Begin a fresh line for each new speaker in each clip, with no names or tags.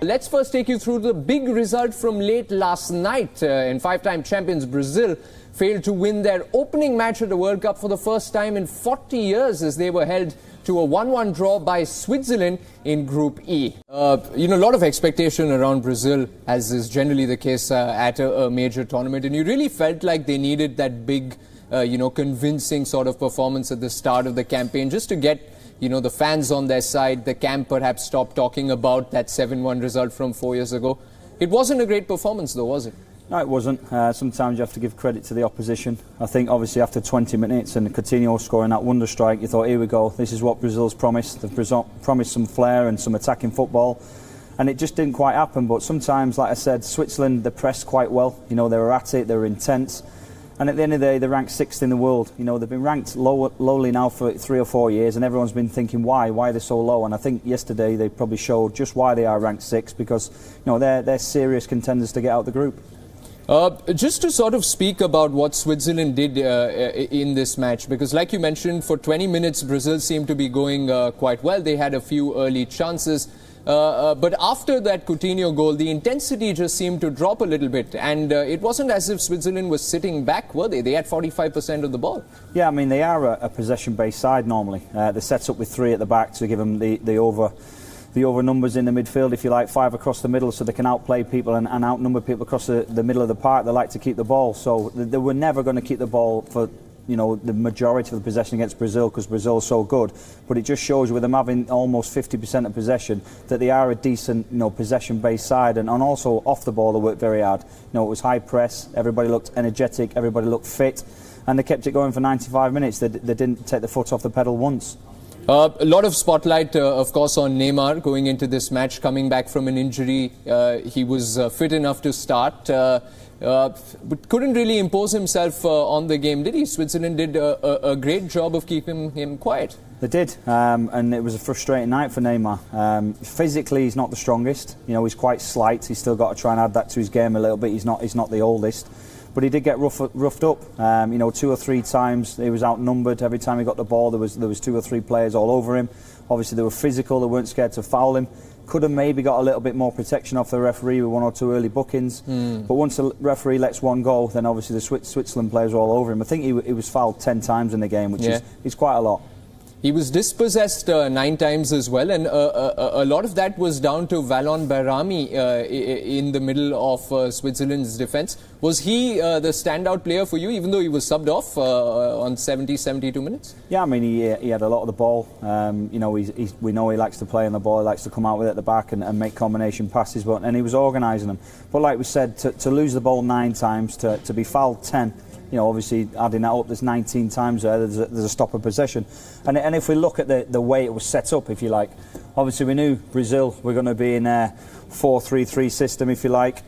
Let's first take you through the big result from late last night. In five-time champions Brazil failed to win their opening match at the World Cup for the first time in 40 years as they were held to a 1-1 draw by Switzerland in Group E. A lot of expectation around Brazil, as is generally the case at a major tournament, and you really felt like they needed that big, convincing sort of performance at the start of the campaign just to get the fans on their side. The camp perhaps stopped talking about that 7-1 result from 4 years ago. It wasn't a great performance though, was it?
No, it wasn't. Sometimes you have to give credit to the opposition. I think obviously after 20 minutes and Coutinho scoring that wonder strike, you thought, here we go, this is what Brazil's promised. They've promised some flair and some attacking football, and it just didn't quite happen. But sometimes, like I said, Switzerland, they pressed quite well. They were at it, they were intense. And at the end of the day, they're ranked 6th in the world. They've been ranked lowly now for 3 or 4 years, and everyone's been thinking why they're so low. And I think yesterday they probably showed just why they are ranked 6th, because they're serious contenders to get out of the group.
Just to sort of speak about what Switzerland did in this match, because like you mentioned, for 20 minutes Brazil seemed to be going quite well. They had a few early chances. But after that Coutinho goal, the intensity just seemed to drop a little bit, and it wasn't as if Switzerland was sitting back, were they? They had 45% of the ball. Yeah,
I mean, they are a possession-based side normally. They're set up with 3 at the back to give them the over numbers in the midfield, if you like, 5 across the middle, so they can outplay people and outnumber people across the middle of the park. They like to keep the ball, so they were never going to keep the ball for the majority of the possession against Brazil, because Brazil is so good. But it just shows, with them having almost 50% of possession, that they are a decent possession-based side, and also off the ball they worked very hard. It was high press, everybody looked energetic, everybody looked fit, and they kept it going for 95 minutes. They didn't take the foot off the pedal once.
A lot of spotlight, of course, on Neymar going into this match, coming back from an injury. He was fit enough to start, but couldn't really impose himself on the game, did he? Switzerland did a great job of keeping him quiet.
They did, and it was a frustrating night for Neymar. Physically, he's not the strongest. He's quite slight. He's still got to try and add that to his game a little bit. He's not the oldest. But he did get roughed up. 2 or 3 times he was outnumbered. Every time he got the ball, there was 2 or 3 players all over him. Obviously, they were physical. They weren't scared to foul him. Could have maybe got a little bit more protection off the referee with 1 or 2 early bookings. But once the referee lets one go, then obviously the Switzerland players were all over him. I think he was fouled 10 times in the game, which is quite a lot.
He was dispossessed 9 times as well, and a lot of that was down to WION in the middle of Switzerland's defence. Was he the standout player for you, even though he was subbed off on 72 minutes?
Yeah, I mean, he had a lot of the ball. We know he likes to play on the ball, he likes to come out with it at the back and make combination passes, and he was organising them. But like we said, to lose the ball 9 times, to be fouled 10, obviously adding that up, there's 19 times there, there's a stop of possession. And if we look at the way it was set up, if you like, obviously we knew Brazil were going to be in a 4-3-3 system, if you like.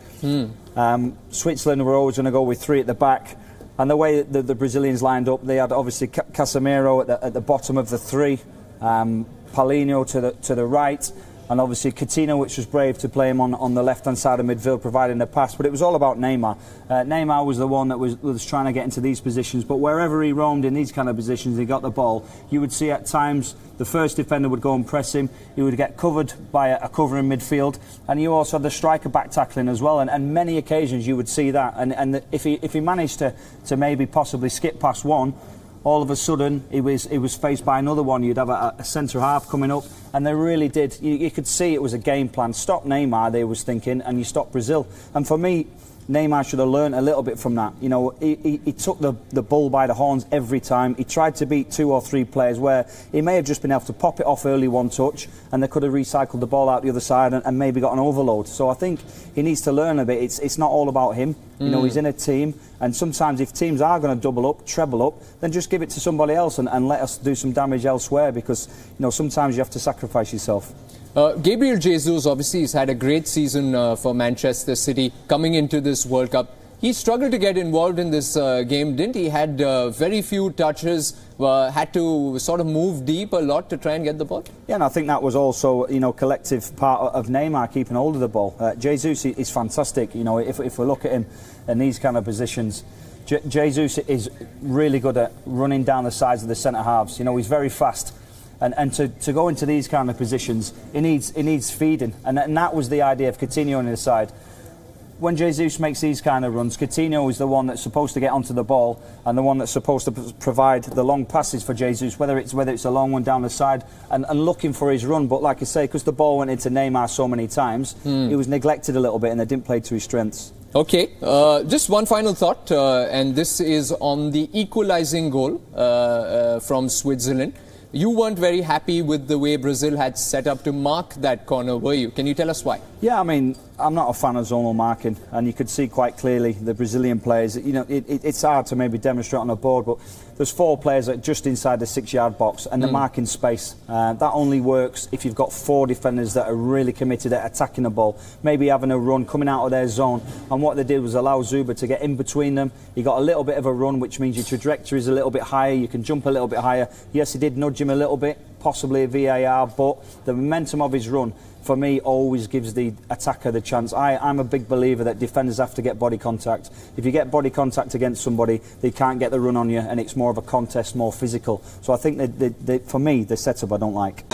Switzerland were always going to go with 3 at the back. And the way the Brazilians lined up, they had obviously Casemiro at the bottom of the 3, Paulinho to the right, and obviously Coutinho, which was brave to play him on the left-hand side of midfield, providing the pass. But it was all about Neymar. Neymar was the one that was trying to get into these positions. But wherever he roamed in these kind of positions, he got the ball. You would see at times the first defender would go and press him. He would get covered by a covering midfield. And you also had the striker back tackling as well. And many occasions you would see that. And if he managed to maybe possibly skip past one, all of a sudden he was faced by another one. You'd have a centre half coming up, and they really did. You could see it was a game plan. Stop Neymar, they was thinking, and you stop Brazil. And for me, Neymar should have learned a little bit from that. He took the bull by the horns every time. He tried to beat 2 or 3 players where he may have just been able to pop it off early one touch, and they could have recycled the ball out the other side and maybe got an overload. So I think he needs to learn a bit. It's not all about him. He's in a team, and sometimes if teams are going to double up, treble up, then just give it to somebody else and let us do some damage elsewhere, because sometimes you have to sacrifice yourself.
Gabriel Jesus obviously has had a great season for Manchester City coming into this World Cup. He struggled to get involved in this game, didn't he? Had very few touches, had to sort of move deep a lot to try and get the ball.
Yeah, and I think that was also, collective part of Neymar keeping hold of the ball. Jesus is fantastic. If we look at him in these kind of positions, Jesus is really good at running down the sides of the centre halves. He's very fast. And to go into these kind of positions, he needs feeding. And that was the idea of Coutinho on his side. When Jesus makes these kind of runs, Coutinho is the one that's supposed to get onto the ball and the one that's supposed to provide the long passes for Jesus, whether it's a long one down the side and looking for his run. But like I say, because the ball went into Neymar so many times, he was neglected a little bit and they didn't play to his strengths.
Okay, just one final thought, and this is on the equalizing goal from Switzerland. You weren't very happy with the way Brazil had set up to mark that corner, were you? Can you tell us why?
Yeah, I mean, I'm not a fan of zonal marking, and you could see quite clearly the Brazilian players. You know, it's hard to maybe demonstrate on a board, but there's 4 players just inside the 6-yard box, and they're marking space. That only works if you've got 4 defenders that are really committed at attacking the ball, maybe having a run, coming out of their zone. And what they did was allow Zuba to get in between them. He got a little bit of a run, which means your trajectory is a little bit higher. You can jump a little bit higher. Yes, he did nudge him a little bit, possibly a VAR, but the momentum of his run, for me, always gives the attacker the chance. I'm a big believer that defenders have to get body contact. If you get body contact against somebody, they can't get the run on you, and it's more of a contest, more physical. So I think for me, the setup I don't like.